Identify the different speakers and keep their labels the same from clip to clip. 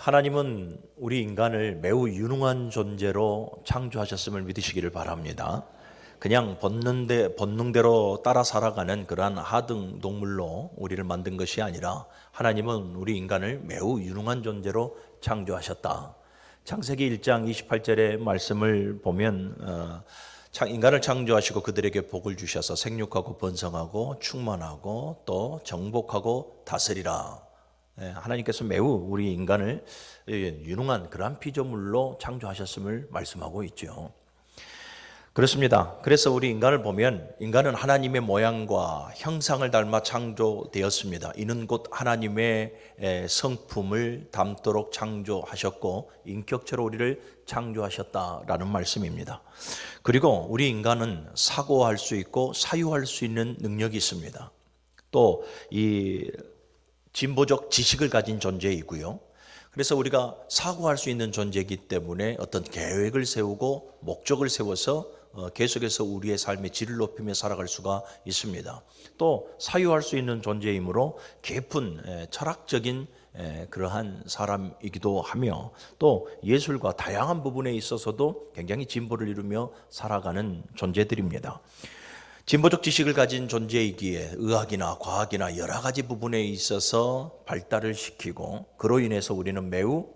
Speaker 1: 하나님은 우리 인간을 매우 유능한 존재로 창조하셨음을 믿으시기를 바랍니다. 그냥 본능대로 따라 살아가는 그러한 하등 동물로 우리를 만든 것이 아니라 하나님은 우리 인간을 매우 유능한 존재로 창조하셨다. 창세기 1장 28절의 말씀을 보면 인간을 창조하시고 그들에게 복을 주셔서 생육하고 번성하고 충만하고 또 정복하고 다스리라. 하나님께서 매우 우리 인간을 유능한 그러한 피조물로 창조하셨음을 말씀하고 있죠. 그렇습니다. 그래서 우리 인간을 보면 인간은 하나님의 모양과 형상을 닮아 창조되었습니다. 이는 곧 하나님의 성품을 담도록 창조하셨고 인격체로 우리를 창조하셨다라는 말씀입니다. 그리고 우리 인간은 사고할 수 있고 사유할 수 있는 능력이 있습니다. 또 이 진보적 지식을 가진 존재이고요. 그래서 우리가 사고할 수 있는 존재이기 때문에 어떤 계획을 세우고 목적을 세워서 계속해서 우리의 삶의 질을 높이며 살아갈 수가 있습니다. 또 사유할 수 있는 존재이므로 깊은 철학적인 그러한 사람이기도 하며 또 예술과 다양한 부분에 있어서도 굉장히 진보를 이루며 살아가는 존재들입니다. 진보적 지식을 가진 존재이기에 의학이나 과학이나 여러 가지 부분에 있어서 발달을 시키고 그로 인해서 우리는 매우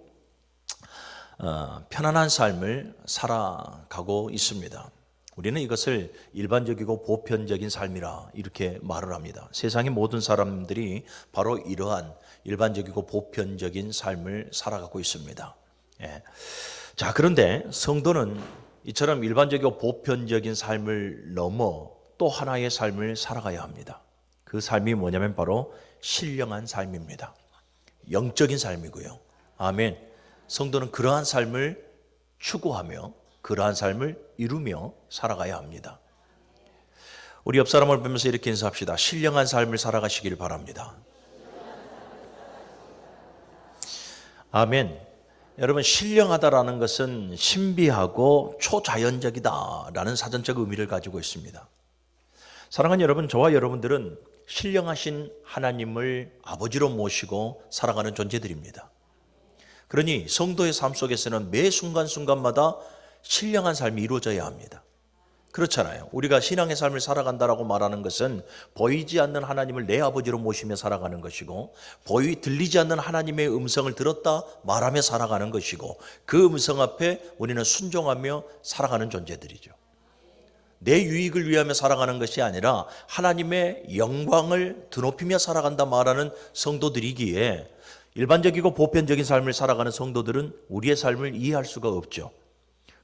Speaker 1: 편안한 삶을 살아가고 있습니다. 우리는 이것을 일반적이고 보편적인 삶이라 이렇게 말을 합니다. 세상의 모든 사람들이 바로 이러한 일반적이고 보편적인 삶을 살아가고 있습니다. 자, 그런데 성도는 이처럼 일반적이고 보편적인 삶을 넘어 또 하나의 삶을 살아가야 합니다. 그 삶이 뭐냐면 바로 신령한 삶입니다. 영적인 삶이고요. 아멘. 성도는 그러한 삶을 추구하며 그러한 삶을 이루며 살아가야 합니다. 우리 옆 사람을 보면서 이렇게 인사합시다. 신령한 삶을 살아가시길 바랍니다. 아멘. 여러분, 신령하다라는 것은 신비하고 초자연적이다라는 사전적 의미를 가지고 있습니다. 사랑하는 여러분, 저와 여러분들은 신령하신 하나님을 아버지로 모시고 살아가는 존재들입니다. 그러니 성도의 삶 속에서는 매 순간순간마다 신령한 삶이 이루어져야 합니다. 그렇잖아요. 우리가 신앙의 삶을 살아간다라고 말하는 것은 보이지 않는 하나님을 내 아버지로 모시며 살아가는 것이고 들리지 않는 하나님의 음성을 들었다 말하며 살아가는 것이고 그 음성 앞에 우리는 순종하며 살아가는 존재들이죠. 내 유익을 위하며 살아가는 것이 아니라 하나님의 영광을 드높이며 살아간다 말하는 성도들이기에 일반적이고 보편적인 삶을 살아가는 성도들은 우리의 삶을 이해할 수가 없죠.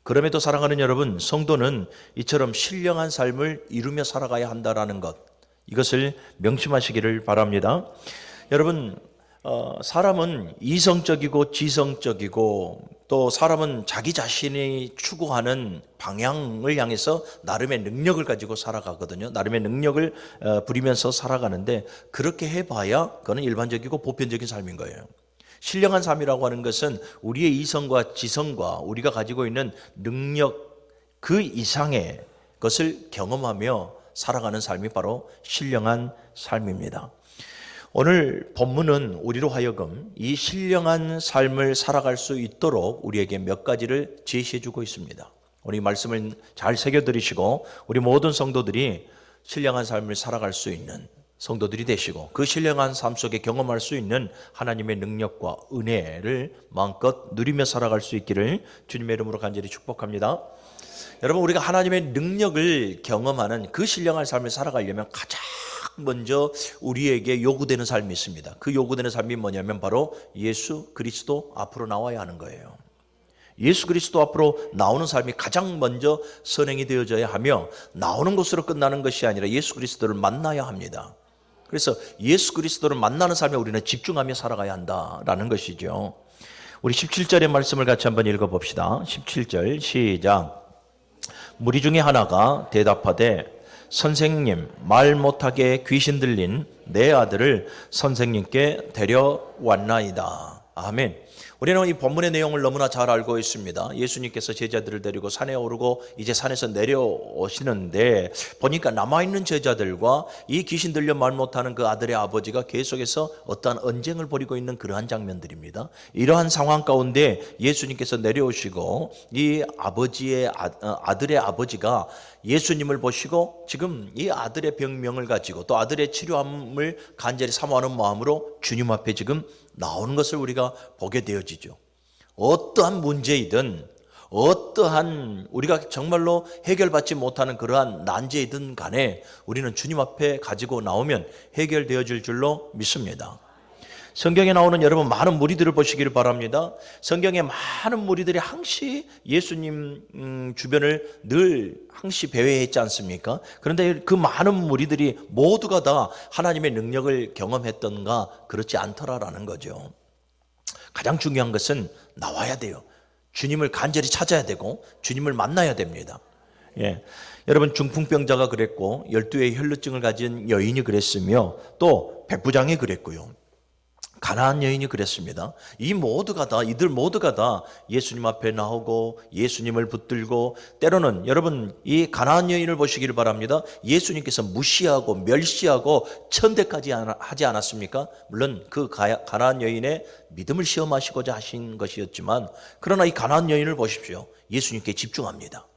Speaker 1: 그럼에도 사랑하는 여러분, 성도는 이처럼 신령한 삶을 이루며 살아가야 한다라는 것, 이것을 명심하시기를 바랍니다. 여러분, 사람은 이성적이고 지성적이고 또 사람은 자기 자신이 추구하는 방향을 향해서 나름의 능력을 가지고 살아가거든요. 나름의 능력을 부리면서 살아가는데 그렇게 해봐야 그건 일반적이고 보편적인 삶인 거예요. 신령한 삶이라고 하는 것은 우리의 이성과 지성과 우리가 가지고 있는 능력 그 이상의 것을 경험하며 살아가는 삶이 바로 신령한 삶입니다. 오늘 본문은 우리로 하여금 이 신령한 삶을 살아갈 수 있도록 우리에게 몇 가지를 제시해 주고 있습니다. 우리 말씀을 잘 새겨들으시고 우리 모든 성도들이 신령한 삶을 살아갈 수 있는 성도들이 되시고 그 신령한 삶 속에 경험할 수 있는 하나님의 능력과 은혜를 마음껏 누리며 살아갈 수 있기를 주님의 이름으로 간절히 축복합니다. 여러분, 우리가 하나님의 능력을 경험하는 그 신령한 삶을 살아가려면 가장 먼저 우리에게 요구되는 삶이 있습니다. 그 요구되는 삶이 뭐냐면 바로 예수 그리스도 앞으로 나와야 하는 거예요. 예수 그리스도 앞으로 나오는 삶이 가장 먼저 선행이 되어져야 하며 나오는 것으로 끝나는 것이 아니라 예수 그리스도를 만나야 합니다. 그래서 예수 그리스도를 만나는 삶에 우리는 집중하며 살아가야 한다라는 것이죠. 우리 17절의 말씀을 같이 한번 읽어봅시다. 17절 시작. 무리 중에 하나가 대답하되 선생님, 말 못하게 귀신 들린 내 아들을 선생님께 데려왔나이다. 아멘. 우리는 이 본문의 내용을 너무나 잘 알고 있습니다. 예수님께서 제자들을 데리고 산에 오르고 이제 산에서 내려오시는데 보니까 남아있는 제자들과 이 귀신 들려 말 못하는 그 아들의 아버지가 계속해서 어떠한 언쟁을 벌이고 있는 그러한 장면들입니다. 이러한 상황 가운데 예수님께서 내려오시고 이 아들의 아버지가 예수님을 보시고 지금 이 아들의 병명을 가지고 또 아들의 치료함을 간절히 사모하는 마음으로 주님 앞에 지금 나오는 것을 우리가 보게 되어지죠. 어떠한 문제이든 어떠한 우리가 정말로 해결받지 못하는 그러한 난제이든 간에 우리는 주님 앞에 가지고 나오면 해결되어질 줄로 믿습니다. 성경에 나오는 여러분 많은 무리들을 보시기를 바랍니다. 성경에 많은 무리들이 항시 예수님 주변을 늘 항시 배회했지 않습니까? 그런데 그 많은 무리들이 모두가 다 하나님의 능력을 경험했던가 그렇지 않더라라는 거죠. 가장 중요한 것은 나와야 돼요. 주님을 간절히 찾아야 되고 주님을 만나야 됩니다. 예. 여러분 중풍병자가 그랬고 12의 혈루증을 가진 여인이 그랬으며 또 백부장이 그랬고요. 가나안 여인이 그랬습니다. 이들 모두가 다 예수님 앞에 나오고 예수님을 붙들고 때로는 여러분 이 가나안 여인을 보시기를 바랍니다. 예수님께서 무시하고 멸시하고 천대까지 하지 않았습니까? 물론 그 가나안 여인의 믿음을 시험하시고자 하신 것이었지만 그러나 이 가나안 여인을 보십시오. 예수님께 집중합니다.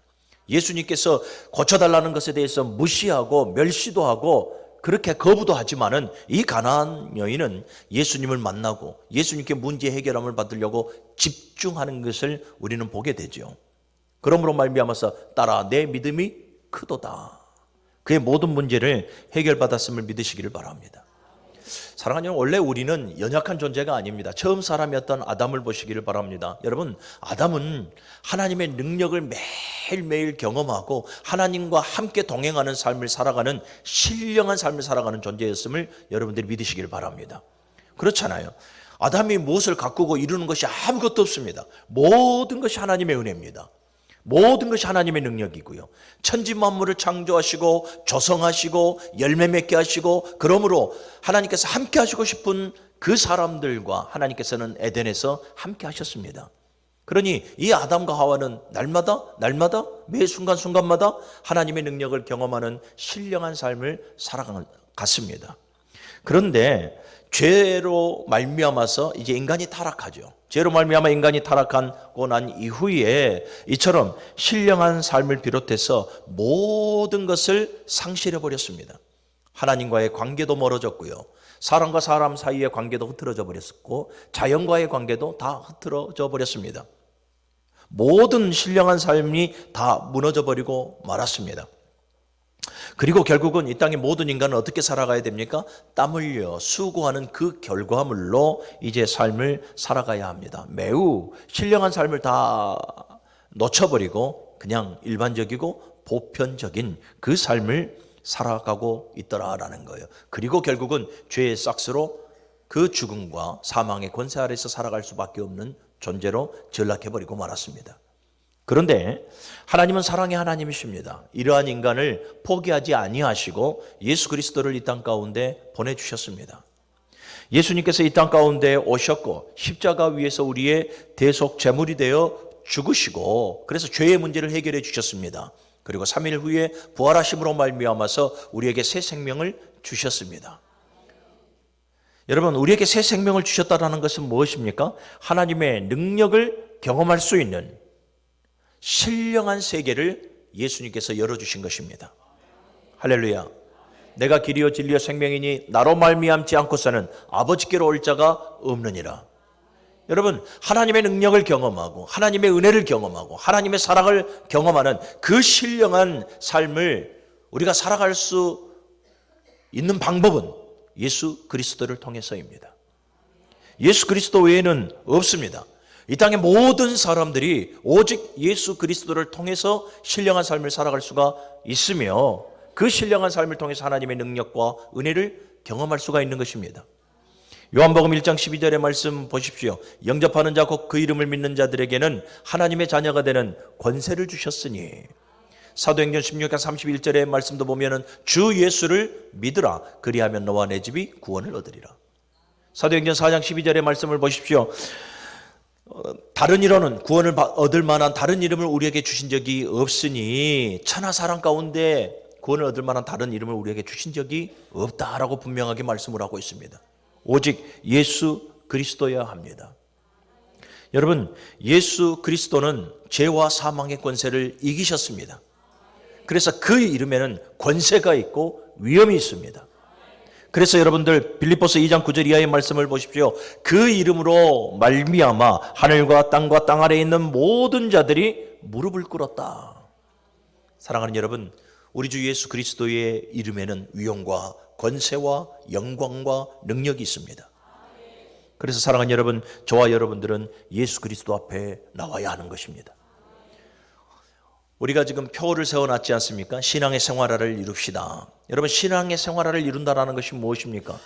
Speaker 1: 예수님께서 고쳐달라는 것에 대해서 무시하고 멸시도 하고 그렇게 거부도 하지만은 이 가나안 여인은 예수님을 만나고 예수님께 문제 해결함을 받으려고 집중하는 것을 우리는 보게 되죠. 그러므로 말미암아서 따라 내 믿음이 크도다. 그의 모든 문제를 해결받았음을 믿으시기를 바랍니다. 사랑하는 여러분, 원래 우리는 연약한 존재가 아닙니다. 처음 사람이었던 아담을 보시기를 바랍니다. 여러분, 아담은 하나님의 능력을 매일매일 경험하고 하나님과 함께 동행하는 삶을 살아가는 신령한 삶을 살아가는 존재였음을 여러분들이 믿으시기를 바랍니다. 그렇잖아요. 아담이 무엇을 가꾸고 이루는 것이 아무것도 없습니다. 모든 것이 하나님의 은혜입니다. 모든 것이 하나님의 능력이고요. 천지 만물을 창조하시고 조성하시고 열매 맺게 하시고 그러므로 하나님께서 함께 하시고 싶은 그 사람들과 하나님께서는 에덴에서 함께 하셨습니다. 그러니 이 아담과 하와는 날마다 매 순간순간마다 하나님의 능력을 경험하는 신령한 삶을 살아갔습니다. 그런데 죄로 말미암아서 이제 인간이 타락하죠. 죄로 말미암아 인간이 타락하고 난 이후에 이처럼 신령한 삶을 비롯해서 모든 것을 상실해 버렸습니다. 하나님과의 관계도 멀어졌고요. 사람과 사람 사이의 관계도 흐트러져 버렸고 자연과의 관계도 다 흐트러져 버렸습니다. 모든 신령한 삶이 다 무너져 버리고 말았습니다. 그리고 결국은 이 땅의 모든 인간은 어떻게 살아가야 됩니까? 땀 흘려 수고하는 그 결과물로 이제 삶을 살아가야 합니다. 매우 신령한 삶을 다 놓쳐버리고 그냥 일반적이고 보편적인 그 삶을 살아가고 있더라라는 거예요. 그리고 결국은 죄의 싹스로 그 죽음과 사망의 권세 아래서 살아갈 수밖에 없는 존재로 전락해버리고 말았습니다. 그런데 하나님은 사랑의 하나님이십니다. 이러한 인간을 포기하지 아니하시고 예수 그리스도를 이 땅 가운데 보내주셨습니다. 예수님께서 이 땅 가운데 오셨고 십자가 위에서 우리의 대속 제물이 되어 죽으시고 그래서 죄의 문제를 해결해 주셨습니다. 그리고 3일 후에 부활하심으로 말미암아서 우리에게 새 생명을 주셨습니다. 여러분, 우리에게 새 생명을 주셨다는 것은 무엇입니까? 하나님의 능력을 경험할 수 있는 신령한 세계를 예수님께서 열어주신 것입니다. 할렐루야. 내가 길이요 진리요 생명이니 나로 말미암지 않고서는 아버지께로 올 자가 없느니라. 여러분, 하나님의 능력을 경험하고 하나님의 은혜를 경험하고 하나님의 사랑을 경험하는 그 신령한 삶을 우리가 살아갈 수 있는 방법은 예수 그리스도를 통해서입니다. 예수 그리스도 외에는 없습니다. 이 땅의 모든 사람들이 오직 예수 그리스도를 통해서 신령한 삶을 살아갈 수가 있으며 그 신령한 삶을 통해서 하나님의 능력과 은혜를 경험할 수가 있는 것입니다. 요한복음 1장 12절의 말씀 보십시오. 영접하는 자 곧 그 이름을 믿는 자들에게는 하나님의 자녀가 되는 권세를 주셨으니. 사도행전 16장 31절의 말씀도 보면은 주 예수를 믿으라 그리하면 너와 내 집이 구원을 얻으리라. 사도행전 4장 12절의 말씀을 보십시오. 다른 이로는 구원을 얻을 만한 다른 이름을 우리에게 주신 적이 없으니 천하 사람 가운데 구원을 얻을 만한 다른 이름을 우리에게 주신 적이 없다라고 분명하게 말씀을 하고 있습니다. 오직 예수 그리스도여야 합니다. 여러분, 예수 그리스도는 죄와 사망의 권세를 이기셨습니다. 그래서 그 이름에는 권세가 있고 위엄이 있습니다. 그래서 여러분들 빌립보서 2장 9절 이하의 말씀을 보십시오. 그 이름으로 말미암아 하늘과 땅과 땅 아래에 있는 모든 자들이 무릎을 꿇었다. 사랑하는 여러분, 우리 주 예수 그리스도의 이름에는 위엄과 권세와 영광과 능력이 있습니다. 그래서 사랑하는 여러분, 저와 여러분들은 예수 그리스도 앞에 나와야 하는 것입니다. 우리가 지금 표를 세워놨지 않습니까? 신앙의 생활화를 이룹시다. 여러분, 신앙의 생활화를 이룬다는 것이 무엇입니까?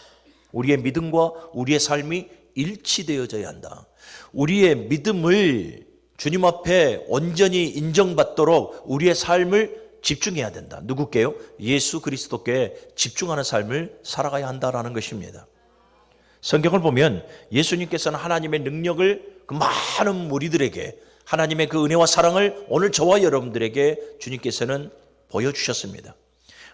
Speaker 1: 우리의 믿음과 우리의 삶이 일치되어져야 한다. 우리의 믿음을 주님 앞에 온전히 인정받도록 우리의 삶을 집중해야 된다. 누구께요? 예수 그리스도께 집중하는 삶을 살아가야 한다라는 것입니다. 성경을 보면 예수님께서는 하나님의 능력을 그 많은 무리들에게, 하나님의 그 은혜와 사랑을 오늘 저와 여러분들에게 주님께서는 보여주셨습니다.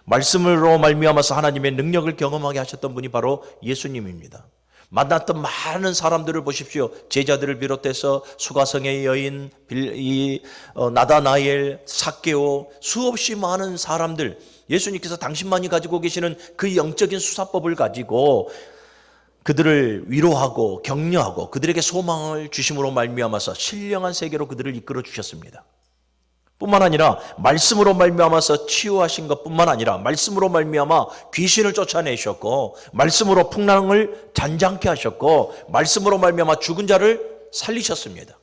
Speaker 1: 말씀으로 말미암아서 하나님의 능력을 경험하게 하셨던 분이 바로 예수님입니다. 만났던 많은 사람들을 보십시오. 제자들을 비롯해서 수가성의 여인, 나다나엘, 삭개오, 수없이 많은 사람들, 예수님께서 당신만이 가지고 계시는 그 영적인 수사법을 가지고 그들을 위로하고 격려하고 그들에게 소망을 주심으로 말미암아서 신령한 세계로 그들을 이끌어 주셨습니다. 뿐만 아니라 말씀으로 말미암아서 치유하신 것뿐만 아니라 말씀으로 말미암아 귀신을 쫓아내셨고, 말씀으로 풍랑을 잔잔케 하셨고, 말씀으로 말미암아 죽은 자를 살리셨습니다.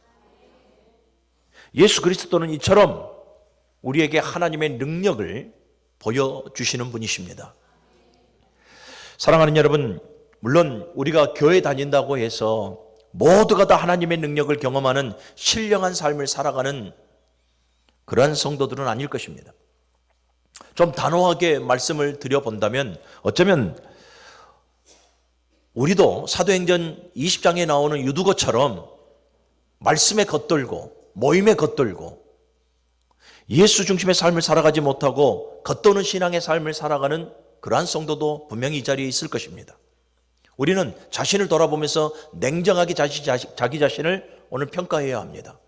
Speaker 1: 예수 그리스도는 이처럼 우리에게 하나님의 능력을 보여주시는 분이십니다. 사랑하는 여러분, 물론 우리가 교회 다닌다고 해서 모두가 다 하나님의 능력을 경험하는 신령한 삶을 살아가는 그러한 성도들은 아닐 것입니다. 좀 단호하게 말씀을 드려본다면 어쩌면 우리도 사도행전 20장에 나오는 유두거처럼 말씀에 겉돌고 모임에 겉돌고 예수 중심의 삶을 살아가지 못하고 겉도는 신앙의 삶을 살아가는 그러한 성도도 분명히 이 자리에 있을 것입니다. 우리는 자신을 돌아보면서 냉정하게 자기 자신을 오늘 평가해야 합니다.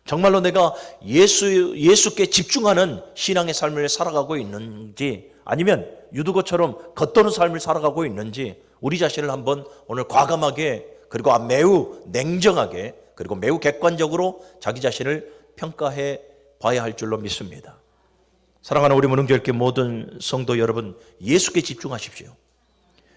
Speaker 1: 정말로 내가 예수께 집중하는 신앙의 삶을 살아가고 있는지, 아니면 유두거처럼 겉도는 삶을 살아가고 있는지 우리 자신을 한번 오늘 과감하게, 그리고 매우 냉정하게, 그리고 매우 객관적으로 자기 자신을 평가해 봐야 할 줄로 믿습니다. 사랑하는 우리 문흥교회 모든 성도 여러분, 예수께 집중하십시오.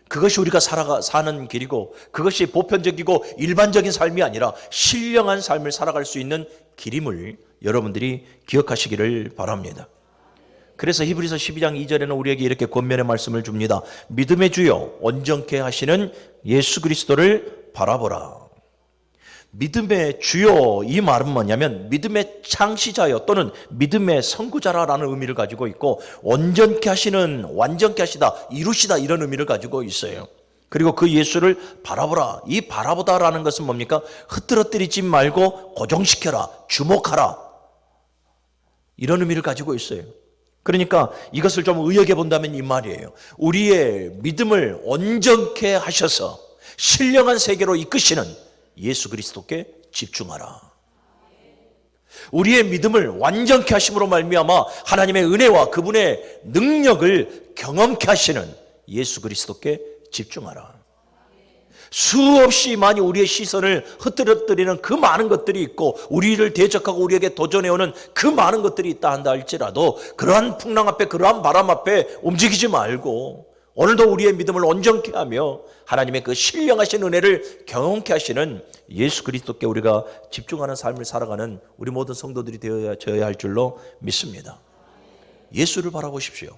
Speaker 1: 그것이 우리가 사는 길이고, 그것이 보편적이고 일반적인 삶이 아니라 신령한 삶을 살아갈 수 있는 길임을 여러분들이 기억하시기를 바랍니다. 그래서 히브리서 12장 2절에는 우리에게 이렇게 권면의 말씀을 줍니다. 믿음의 주요 온전케 하시는 예수 그리스도를 바라보라. 믿음의 주요, 이 말은 뭐냐면 믿음의 창시자여 또는 믿음의 선구자라는 의미를 가지고 있고, 온전케 하시는, 완전케 하시다, 이루시다, 이런 의미를 가지고 있어요. 그리고 그 예수를 바라보라. 이 바라보다라는 것은 뭡니까? 흐트러뜨리지 말고 고정시켜라, 주목하라, 이런 의미를 가지고 있어요. 그러니까 이것을 좀 의역해 본다면 이 말이에요. 우리의 믿음을 온전케 하셔서 신령한 세계로 이끄시는 예수 그리스도께 집중하라. 우리의 믿음을 완전케 하심으로 말미암아 하나님의 은혜와 그분의 능력을 경험케 하시는 예수 그리스도께 집중하라. 수없이 많이 우리의 시선을 흐트러뜨리는 그 많은 것들이 있고, 우리를 대적하고 우리에게 도전해오는 그 많은 것들이 있다 한다 할지라도 그러한 풍랑 앞에, 그러한 바람 앞에 움직이지 말고 오늘도 우리의 믿음을 온전케 하며 하나님의 그 신령하신 은혜를 경험케 하시는 예수 그리스도께 우리가 집중하는 삶을 살아가는 우리 모든 성도들이 되어야 할 줄로 믿습니다. 예수를 바라보십시오.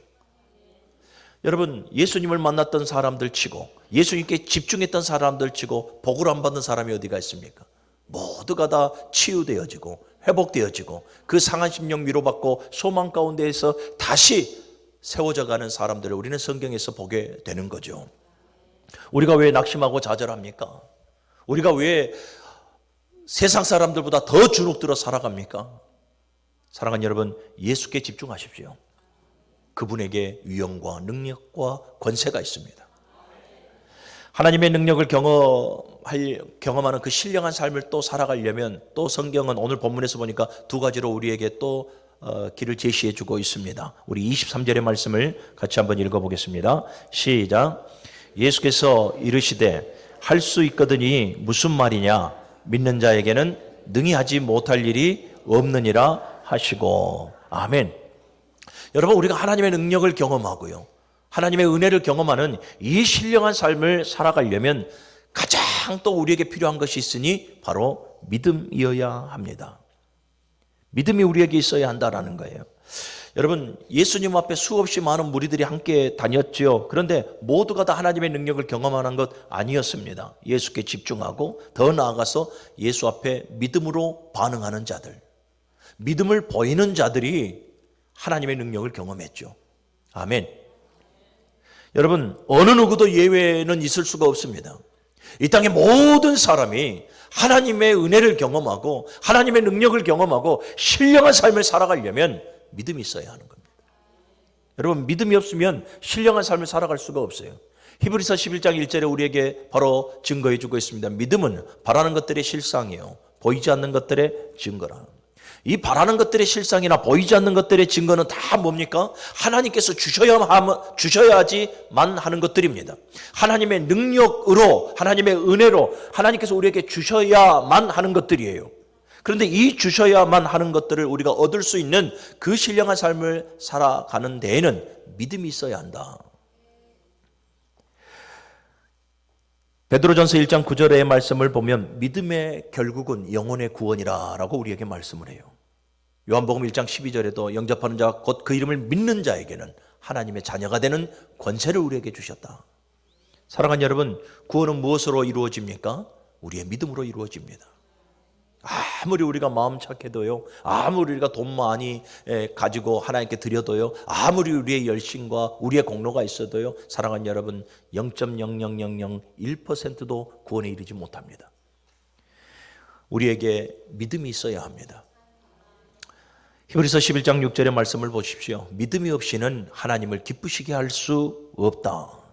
Speaker 1: 여러분, 예수님을 만났던 사람들 치고 예수님께 집중했던 사람들 치고 복을 안 받는 사람이 어디가 있습니까? 모두가 다 치유되어지고 회복되어지고 그 상한 심령 위로받고 소망 가운데에서 다시 세워져 가는 사람들을 우리는 성경에서 보게 되는 거죠. 우리가 왜 낙심하고 좌절합니까? 우리가 왜 세상 사람들보다 더 주눅들어 살아갑니까? 사랑하는 여러분, 예수께 집중하십시오. 그분에게 위엄과 능력과 권세가 있습니다. 하나님의 능력을 경험하는 그 신령한 삶을 또 살아가려면 또 성경은 오늘 본문에서 보니까 두 가지로 우리에게 또 길을 제시해 주고 있습니다. 우리 23절의 말씀을 같이 한번 읽어보겠습니다. 시작. 예수께서 이르시되 할 수 있거든이 무슨 말이냐? 믿는 자에게는 능히 하지 못할 일이 없느니라 하시고. 아멘. 여러분, 우리가 하나님의 능력을 경험하고요, 하나님의 은혜를 경험하는 이 신령한 삶을 살아가려면 가장 또 우리에게 필요한 것이 있으니 바로 믿음이어야 합니다. 믿음이 우리에게 있어야 한다라는 거예요. 여러분, 예수님 앞에 수없이 많은 무리들이 함께 다녔죠. 그런데 모두가 다 하나님의 능력을 경험하는 것 아니었습니다. 예수께 집중하고 더 나아가서 예수 앞에 믿음으로 반응하는 자들, 믿음을 보이는 자들이 하나님의 능력을 경험했죠. 아멘. 여러분, 어느 누구도 예외는 있을 수가 없습니다. 이 땅의 모든 사람이 하나님의 은혜를 경험하고 하나님의 능력을 경험하고 신령한 삶을 살아가려면 믿음이 있어야 하는 겁니다. 여러분, 믿음이 없으면 신령한 삶을 살아갈 수가 없어요. 히브리서 11장 1절에 우리에게 바로 증거해 주고 있습니다. 믿음은 바라는 것들의 실상이요 보이지 않는 것들의 증거라. 이 바라는 것들의 실상이나 보이지 않는 것들의 증거는 다 뭡니까? 하나님께서 주셔야지만 하는 것들입니다. 하나님의 능력으로, 하나님의 은혜로 하나님께서 우리에게 주셔야만 하는 것들이에요. 그런데 이 주셔야만 하는 것들을 우리가 얻을 수 있는 그 신령한 삶을 살아가는 데에는 믿음이 있어야 한다. 베드로전서 1장 9절의 말씀을 보면 믿음의 결국은 영혼의 구원이라고 우리에게 말씀을 해요. 요한복음 1장 12절에도 영접하는 자 곧 그 이름을 믿는 자에게는 하나님의 자녀가 되는 권세를 우리에게 주셨다. 사랑하는 여러분, 구원은 무엇으로 이루어집니까? 우리의 믿음으로 이루어집니다. 아무리 우리가 마음 착해도요, 아무리 우리가 돈 많이 가지고 하나님께 드려도요, 아무리 우리의 열심과 우리의 공로가 있어도요, 사랑하는 여러분, 0.00001%도 구원에 이르지 못합니다. 우리에게 믿음이 있어야 합니다. 히브리서 11장 6절의 말씀을 보십시오. 믿음이 없이는 하나님을 기쁘시게 할 수 없다.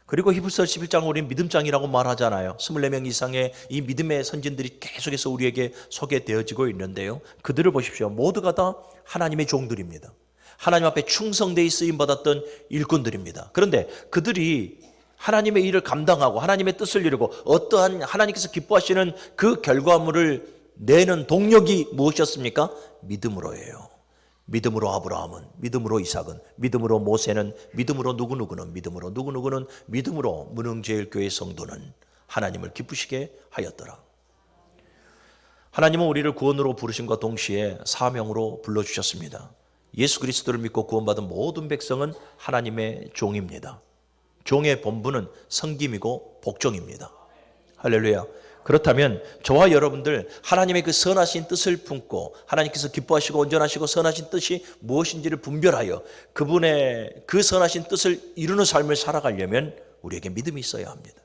Speaker 1: 그리고 히브리서 11장을 우리는 믿음장이라고 말하잖아요. 24명 이상의 이 믿음의 선진들이 계속해서 우리에게 소개되어지고 있는데요, 그들을 보십시오. 모두가 다 하나님의 종들입니다. 하나님 앞에 충성되이 쓰임받았던 일꾼들입니다. 그런데 그들이 하나님의 일을 감당하고 하나님의 뜻을 이루고 어떠한 하나님께서 기뻐하시는 그 결과물을 내는 동력이 무엇이었습니까? 믿음으로예요. 믿음으로 아브라함은, 믿음으로 이삭은, 믿음으로 모세는, 믿음으로 누구누구는, 믿음으로 누구누구는, 믿음으로 문흥제일교회 성도는 하나님을 기쁘시게 하였더라. 하나님은 우리를 구원으로 부르심과 동시에 사명으로 불러주셨습니다. 예수 그리스도를 믿고 구원받은 모든 백성은 하나님의 종입니다. 종의 본분은 섬김이고 복종입니다. 할렐루야. 그렇다면 저와 여러분들 하나님의 그 선하신 뜻을 품고 하나님께서 기뻐하시고 온전하시고 선하신 뜻이 무엇인지를 분별하여 그분의 그 선하신 뜻을 이루는 삶을 살아가려면 우리에게 믿음이 있어야 합니다.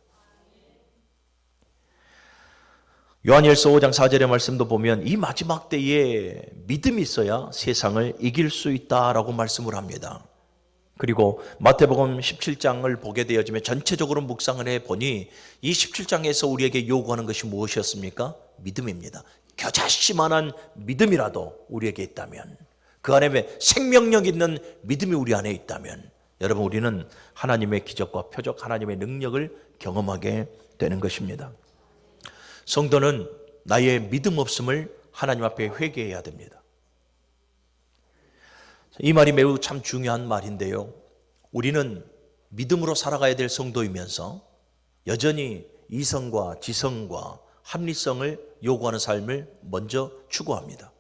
Speaker 1: 요한일서 5장 4절의 말씀도 보면 이 마지막 때에 믿음이 있어야 세상을 이길 수 있다라고 말씀을 합니다. 그리고 마태복음 17장을 보게 되어지면 전체적으로 묵상을 해보니 이 17장에서 우리에게 요구하는 것이 무엇이었습니까? 믿음입니다. 겨자씨만한 믿음이라도 우리에게 있다면, 그 안에 생명력 있는 믿음이 우리 안에 있다면 여러분, 우리는 하나님의 기적과 표적, 하나님의 능력을 경험하게 되는 것입니다. 성도는 나의 믿음 없음을 하나님 앞에 회개해야 됩니다. 이 말이 매우 참 중요한 말인데요, 우리는 믿음으로 살아가야 될 성도이면서 여전히 이성과 지성과 합리성을 요구하는 삶을 먼저 추구합니다.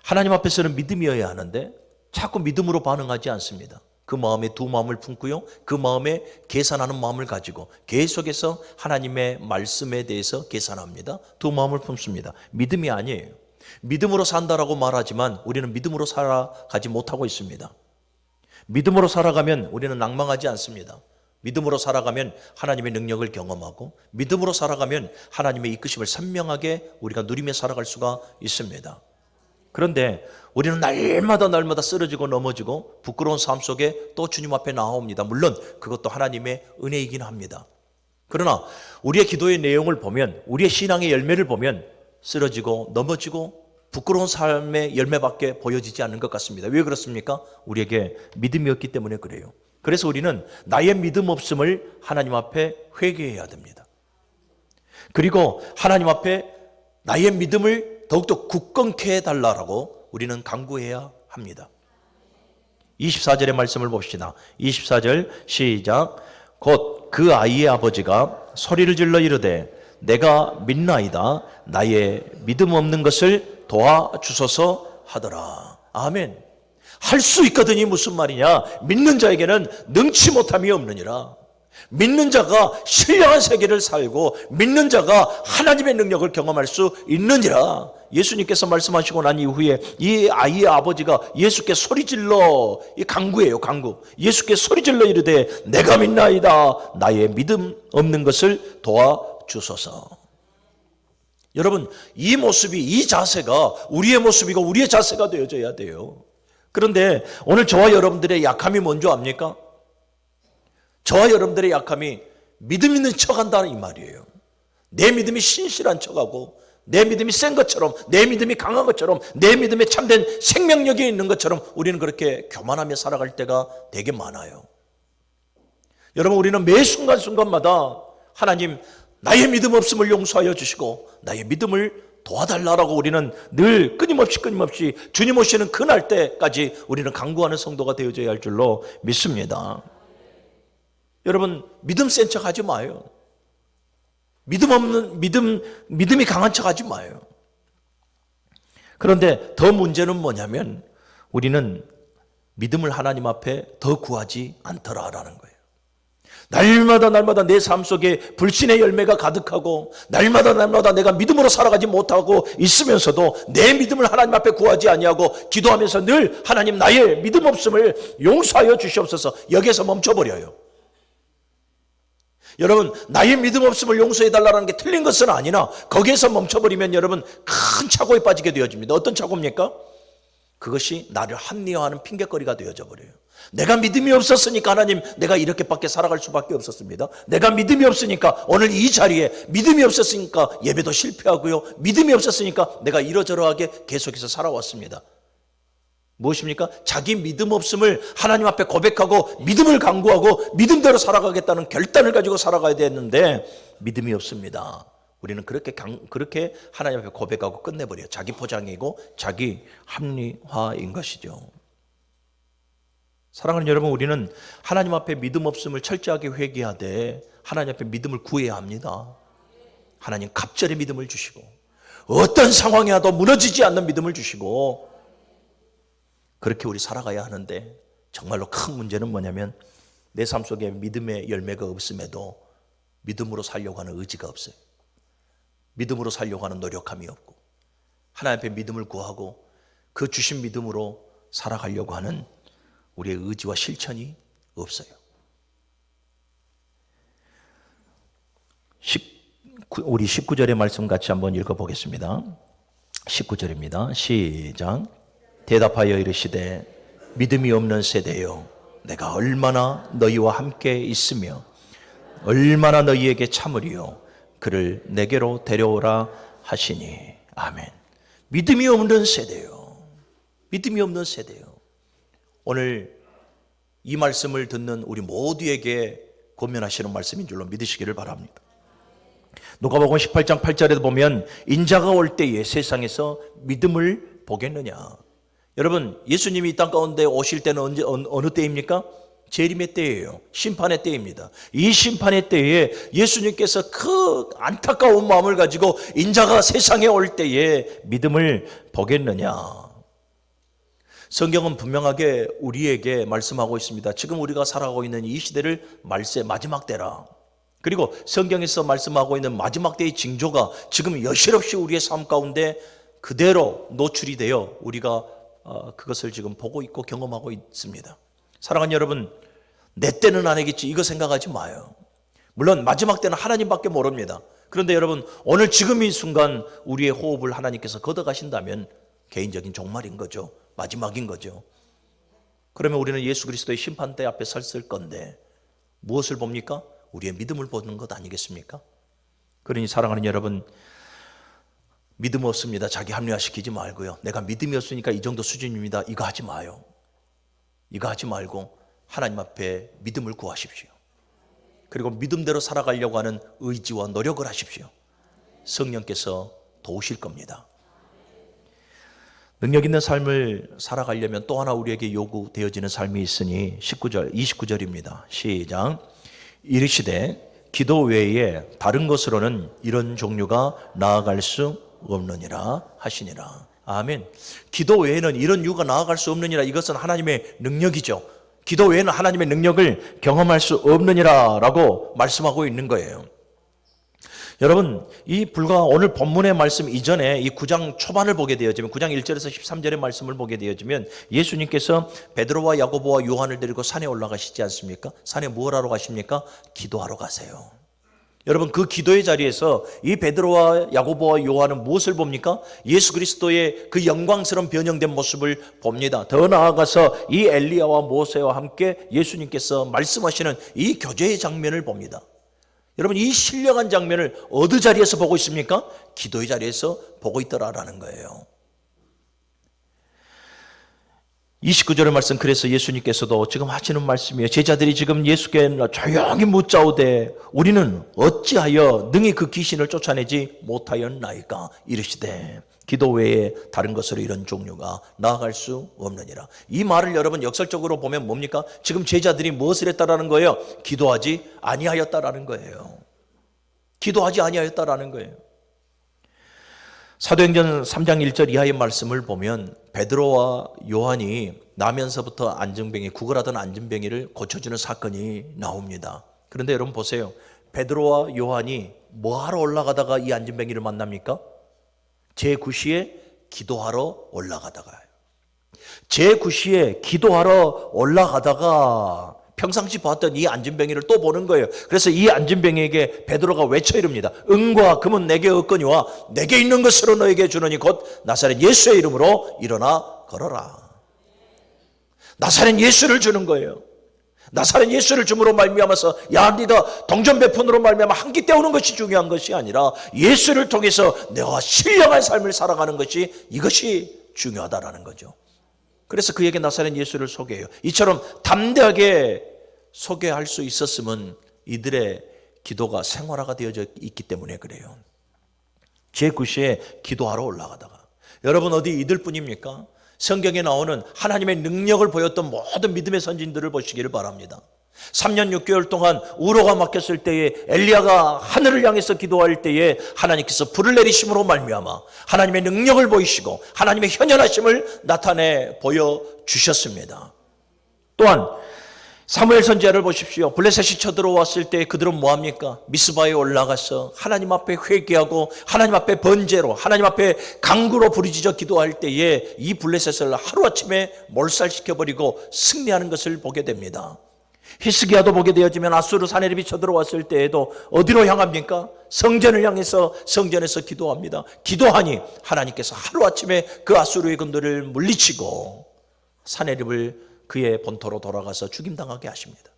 Speaker 1: 하나님 앞에서는 믿음이어야 하는데 자꾸 믿음으로 반응하지 않습니다. 그 마음에 두 마음을 품고요, 그 마음에 계산하는 마음을 가지고 계속해서 하나님의 말씀에 대해서 계산합니다. 두 마음을 품습니다. 믿음이 아니에요. 믿음으로 산다라고 말하지만 우리는 믿음으로 살아가지 못하고 있습니다. 믿음으로 살아가면 우리는 낭망하지 않습니다. 믿음으로 살아가면 하나님의 능력을 경험하고 믿음으로 살아가면 하나님의 이끄심을 선명하게 우리가 누리며 살아갈 수가 있습니다. 그런데 우리는 날마다 쓰러지고 넘어지고 부끄러운 삶 속에 또 주님 앞에 나옵니다. 물론 그것도 하나님의 은혜이긴 합니다. 그러나 우리의 기도의 내용을 보면, 우리의 신앙의 열매를 보면 쓰러지고 넘어지고 부끄러운 삶의 열매밖에 보여지지 않는 것 같습니다. 왜 그렇습니까? 우리에게 믿음이 없기 때문에 그래요. 그래서 우리는 나의 믿음 없음을 하나님 앞에 회개해야 됩니다. 그리고 하나님 앞에 나의 믿음을 더욱더 굳건케 해달라고 우리는 간구해야 합니다. 24절의 말씀을 봅시다. 24절 시작. 곧 그 아이의 아버지가 소리를 질러 이르되 내가 믿나이다. 나의 믿음 없는 것을 도와주소서 하더라. 아멘. 할 수 있거든이 무슨 말이냐? 믿는 자에게는 능치 못함이 없느니라. 믿는 자가 신령한 세계를 살고 믿는 자가 하나님의 능력을 경험할 수 있느니라. 예수님께서 말씀하시고 난 이후에 이 아이의 아버지가 예수께 소리질러, 이 강구예요, 강구. 예수께 소리질러 이르되 내가 믿나이다. 나의 믿음 없는 것을 도와주소서. 여러분, 이 모습이, 이 자세가 우리의 모습이고 우리의 자세가 되어져야 돼요. 그런데 오늘 저와 여러분들의 약함이 뭔지 압니까? 저와 여러분들의 약함이 믿음 있는 척한다는 이 말이에요. 내 믿음이 신실한 척하고 내 믿음이 센 것처럼, 내 믿음이 강한 것처럼, 내 믿음에 참된 생명력이 있는 것처럼 우리는 그렇게 교만하며 살아갈 때가 되게 많아요. 여러분, 우리는 매 순간순간마다 하나님 나의 믿음 없음을 용서하여 주시고 나의 믿음을 도와달라고 우리는 늘 끊임없이 주님 오시는 그날 때까지 우리는 간구하는 성도가 되어져야 할 줄로 믿습니다. 여러분, 믿음 센 척 하지 마요. 믿음이 강한 척 하지 마요. 그런데 더 문제는 뭐냐면 우리는 믿음을 하나님 앞에 더 구하지 않더라라는 거예요. 날마다 내 삶 속에 불신의 열매가 가득하고 날마다 내가 믿음으로 살아가지 못하고 있으면서도 내 믿음을 하나님 앞에 구하지 아니하고 기도하면서 늘 하나님 나의 믿음 없음을 용서하여 주시옵소서. 여기에서 멈춰버려요. 여러분, 나의 믿음 없음을 용서해달라는 게 틀린 것은 아니나 거기에서 멈춰버리면 여러분 큰 착오에 빠지게 되어집니다. 어떤 착오입니까? 그것이 나를 합리화하는 핑계거리가 되어져 버려요. 내가 믿음이 없었으니까 하나님 내가 이렇게밖에 살아갈 수밖에 없었습니다. 내가 믿음이 없으니까 오늘 이 자리에 믿음이 없었으니까 예배도 실패하고요. 믿음이 없었으니까 내가 이러저러하게 계속해서 살아왔습니다. 무엇입니까? 자기 믿음 없음을 하나님 앞에 고백하고 믿음을 강구하고 믿음대로 살아가겠다는 결단을 가지고 살아가야 되는데 믿음이 없습니다. 우리는 그렇게 하나님 앞에 고백하고 끝내버려요. 자기 포장이고 자기 합리화인 것이죠. 사랑하는 여러분, 우리는 하나님 앞에 믿음 없음을 철저하게 회개하되 하나님 앞에 믿음을 구해야 합니다. 하나님 갑절의 믿음을 주시고 어떤 상황이 와도 무너지지 않는 믿음을 주시고 그렇게 우리 살아가야 하는데 정말로 큰 문제는 뭐냐면 내 삶 속에 믿음의 열매가 없음에도 믿음으로 살려고 하는 의지가 없어요. 믿음으로 살려고 하는 노력함이 없고 하나님 앞에 믿음을 구하고 그 주신 믿음으로 살아가려고 하는 우리의 의지와 실천이 없어요. 우리 19절의 말씀 같이 한번 읽어보겠습니다. 19절입니다. 시작. 대답하여 이르시되 믿음이 없는 세대여 내가 얼마나 너희와 함께 있으며 얼마나 너희에게 참으리요 그를 내게로 데려오라 하시니. 아멘. 믿음이 없는 세대요. 믿음이 없는 세대요. 오늘 이 말씀을 듣는 우리 모두에게 권면하시는 말씀인 줄로 믿으시기를 바랍니다. 누가복음 18장 8절에도 보면 인자가 올 때에 세상에서 믿음을 보겠느냐. 여러분, 예수님이 이 땅 가운데 오실 때는 어느 때입니까? 재림의 때예요. 심판의 때입니다. 이 심판의 때에 예수님께서 그 안타까운 마음을 가지고 인자가 세상에 올 때에 믿음을 보겠느냐. 성경은 분명하게 우리에게 말씀하고 있습니다. 지금 우리가 살아가고 있는 이 시대를 말세 마지막 때라. 그리고 성경에서 말씀하고 있는 마지막 때의 징조가 지금 여실없이 우리의 삶 가운데 그대로 노출이 되어 우리가 그것을 지금 보고 있고 경험하고 있습니다. 사랑하는 여러분, 내 때는 아니겠지 이거 생각하지 마요. 물론 마지막 때는 하나님밖에 모릅니다. 그런데 여러분 오늘 지금 이 순간 우리의 호흡을 하나님께서 걷어가신다면 개인적인 종말인 거죠. 마지막인 거죠. 그러면 우리는 예수 그리스도의 심판대 앞에 섰을 건데 무엇을 봅니까? 우리의 믿음을 보는 것 아니겠습니까? 그러니 사랑하는 여러분, 믿음 없습니다. 자기 합리화시키지 말고요. 내가 믿음이 없으니까 이 정도 수준입니다. 이거 하지 마요. 이거 하지 말고 하나님 앞에 믿음을 구하십시오. 그리고 믿음대로 살아가려고 하는 의지와 노력을 하십시오. 성령께서 도우실 겁니다. 능력 있는 삶을 살아가려면 또 하나 우리에게 요구되어지는 삶이 있으니 29절입니다. 시작. 이르시되 기도 외에 다른 것으로는 이런 종류가 나아갈 수 없느니라 하시니라. 아멘. 기도 외에는 이런 유가 나아갈 수 없느니라. 이것은 하나님의 능력이죠. 기도 외에는 하나님의 능력을 경험할 수 없느니라 라고 말씀하고 있는 거예요. 여러분, 이 불과 오늘 본문의 말씀 이전에 이 9장 초반을 보게 되어지면 9장 1절에서 13절의 말씀을 보게 되어지면 예수님께서 베드로와 야고보와 요한을 데리고 산에 올라가시지 않습니까? 산에 뭘 하러 가십니까? 기도하러 가세요. 여러분, 그 기도의 자리에서 이 베드로와 야고보와 요한은 무엇을 봅니까? 예수 그리스도의 그 영광스러운 변형된 모습을 봅니다. 더 나아가서 이 엘리야와 모세와 함께 예수님께서 말씀하시는 이 교제의 장면을 봅니다. 여러분, 이 신령한 장면을 어느 자리에서 보고 있습니까? 기도의 자리에서 보고 있더라라는 거예요. 29절의 말씀, 그래서 예수님께서도 지금 하시는 말씀이에요. 제자들이 지금 예수께 조용히 묻자오되 우리는 어찌하여 능히 그 귀신을 쫓아내지 못하였나이까? 이르시되 기도 외에 다른 것으로 이런 종류가 나아갈 수 없느니라. 이 말을 여러분 역설적으로 보면 뭡니까? 지금 제자들이 무엇을 했다라는 거예요? 기도하지 아니하였다라는 거예요. 기도하지 아니하였다라는 거예요. 사도행전 3장 1절 이하의 말씀을 보면 베드로와 요한이 나면서부터 안증뱅이, 구걸하던 안증뱅이를 고쳐주는 사건이 나옵니다. 그런데 여러분 보세요. 베드로와 요한이 뭐하러 올라가다가 이 안증뱅이를 만납니까? 제9시에 기도하러 올라가다가요. 제9시에 기도하러 올라가다가 평상시 봤던 이 안진뱅이를 또 보는 거예요. 그래서 이 안진뱅이에게 베드로가 외쳐 이릅니다. 은과 금은 내게 없거니와 내게 있는 것으로 너에게 주노니 곧 나사렛 예수의 이름으로 일어나 걸어라. 나사렛 예수를 주는 거예요. 나사렛 예수를 줌으로 말미암아서 야 네가 동전배폰으로 말미암아 한 끼 때우는 것이 중요한 것이 아니라 예수를 통해서 내가 신령한 삶을 살아가는 것이 이것이 중요하다라는 거죠. 그래서 그에게 나사렛 예수를 소개해요. 이처럼 담대하게 소개할 수 있었으면 이들의 기도가 생활화가 되어져 있기 때문에 그래요. 제9시에 기도하러 올라가다가 여러분 어디 이들뿐입니까? 성경에 나오는 하나님의 능력을 보였던 모든 믿음의 선진들을 보시기를 바랍니다. 3년 6개월 동안 우로가 막혔을 때에 엘리야가 하늘을 향해서 기도할 때에 하나님께서 불을 내리심으로 말미암아 하나님의 능력을 보이시고 하나님의 현현하심을 나타내 보여주셨습니다. 또한 사무엘 선지자를 보십시오. 블레셋이 쳐들어왔을 때 그들은 뭐합니까? 미스바에 올라가서 하나님 앞에 회개하고 하나님 앞에 번제로 하나님 앞에 강구로 부르짖어 기도할 때에 이 블레셋을 하루아침에 몰살시켜버리고 승리하는 것을 보게 됩니다. 히스기야도 보게 되어지면 아수르 사내립이 쳐들어왔을 때에도 어디로 향합니까? 성전을 향해서 성전에서 기도합니다. 기도하니 하나님께서 하루아침에 그 아수르의 군대를 물리치고 사내립을 그의 본토로 돌아가서 죽임당하게 하십니다.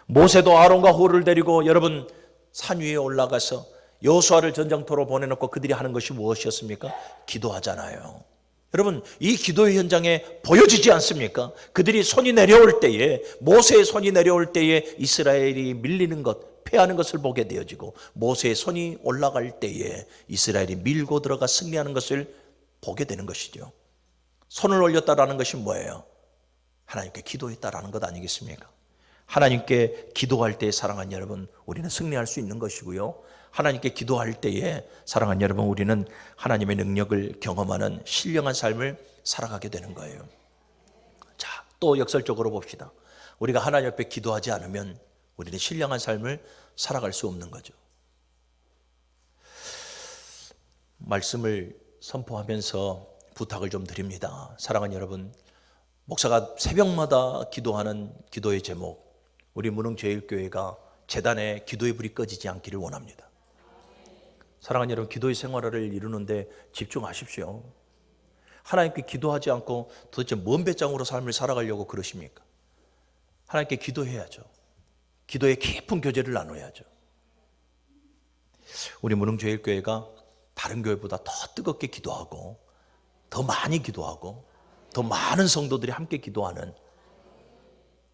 Speaker 1: 모세도 아론과 홀을 데리고 여러분 산 위에 올라가서 여호수아를 전장터로 보내놓고 그들이 하는 것이 무엇이었습니까? 기도하잖아요. 여러분 이 기도의 현장에 보여지지 않습니까? 그들이 손이 내려올 때에 모세의 손이 내려올 때에 이스라엘이 밀리는 것 패하는 것을 보게 되어지고 모세의 손이 올라갈 때에 이스라엘이 밀고 들어가 승리하는 것을 보게 되는 것이죠. 손을 올렸다라는 것이 뭐예요? 하나님께 기도했다라는 것 아니겠습니까? 하나님께 기도할 때에 사랑하는 여러분 우리는 승리할 수 있는 것이고요. 하나님께 기도할 때에 사랑하는 여러분 우리는 하나님의 능력을 경험하는 신령한 삶을 살아가게 되는 거예요. 자, 또 역설적으로 봅시다. 우리가 하나님 앞에 기도하지 않으면 우리는 신령한 삶을 살아갈 수 없는 거죠. 말씀을 선포하면서 부탁을 좀 드립니다. 사랑하는 여러분, 목사가 새벽마다 기도하는 기도의 제목, 우리 문흥제일교회가 재단에 기도의 불이 꺼지지 않기를 원합니다. 사랑하는 여러분, 기도의 생활을 이루는데 집중하십시오. 하나님께 기도하지 않고 도대체 뭔 배짱으로 삶을 살아가려고 그러십니까? 하나님께 기도해야죠. 기도의 깊은 교제를 나눠야죠. 우리 문흥제일교회가 다른 교회보다 더 뜨겁게 기도하고 더 많이 기도하고 더 많은 성도들이 함께 기도하는,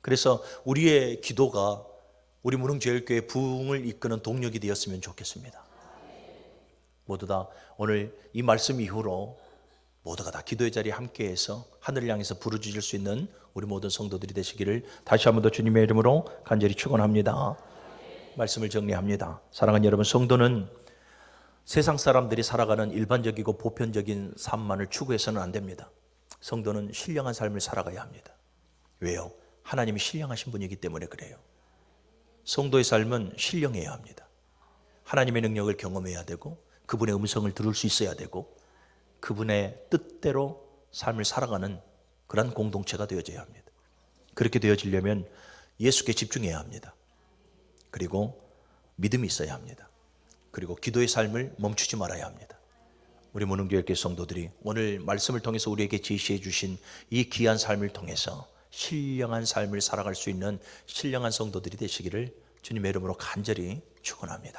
Speaker 1: 그래서 우리의 기도가 우리 문흥제일교회 부흥을 이끄는 동력이 되었으면 좋겠습니다. 모두 다 오늘 이 말씀 이후로 모두가 다 기도의 자리에 함께해서 하늘을 향해서 부르짖을 수 있는 우리 모든 성도들이 되시기를 다시 한 번 더 주님의 이름으로 간절히 축원합니다. 말씀을 정리합니다. 사랑하는 여러분, 성도는 세상 사람들이 살아가는 일반적이고 보편적인 삶만을 추구해서는 안 됩니다. 성도는 신령한 삶을 살아가야 합니다. 왜요? 하나님이 신령하신 분이기 때문에 그래요. 성도의 삶은 신령해야 합니다. 하나님의 능력을 경험해야 되고 그분의 음성을 들을 수 있어야 되고 그분의 뜻대로 삶을 살아가는 그런 공동체가 되어져야 합니다. 그렇게 되어지려면 예수께 집중해야 합니다. 그리고 믿음이 있어야 합니다. 그리고 기도의 삶을 멈추지 말아야 합니다. 우리 문흥교회 성도들이 오늘 말씀을 통해서 우리에게 제시해 주신 이 귀한 삶을 통해서 신령한 삶을 살아갈 수 있는 신령한 성도들이 되시기를 주님의 이름으로 간절히 축원합니다.